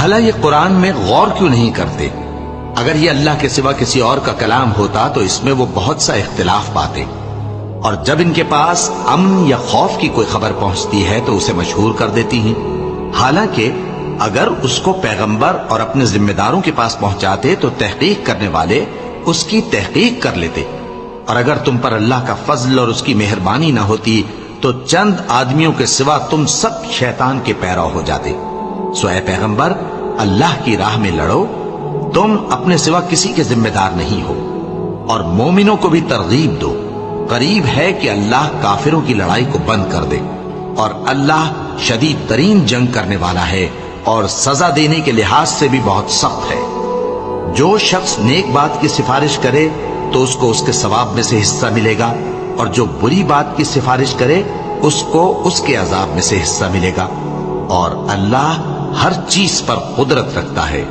بھلا یہ قرآن میں غور کیوں نہیں کرتے؟ اگر یہ اللہ کے سوا کسی اور کا کلام ہوتا تو اس میں وہ بہت سا اختلاف پاتے، اور جب ان کے پاس امن یا خوف کی کوئی خبر پہنچتی ہے تو اسے مشہور کر دیتی ہیں، حالانکہ اگر اس کو پیغمبر اور اپنے ذمہ داروں کے پاس پہنچاتے تو تحقیق کرنے والے اس کی تحقیق کر لیتے، اور اگر تم پر اللہ کا فضل اور اس کی مہربانی نہ ہوتی تو چند آدمیوں کے سوا تم سب شیطان کے پیرو ہو جاتے۔ سو اے پیغمبر، اللہ کی راہ میں لڑو، تم اپنے سوا کسی کے ذمہ دار نہیں ہو، اور مومنوں کو بھی ترغیب دو، قریب ہے کہ اللہ کافروں کی لڑائی کو بند کر دے، اور اللہ شدید ترین جنگ کرنے والا ہے اور سزا دینے کے لحاظ سے بھی بہت سخت ہے۔ جو شخص نیک بات کی سفارش کرے تو اس کو اس کے ثواب میں سے حصہ ملے گا، اور جو بری بات کی سفارش کرے اس کو اس کے عذاب میں سے حصہ ملے گا، اور اللہ ہر چیز پر قدرت رکھتا ہے۔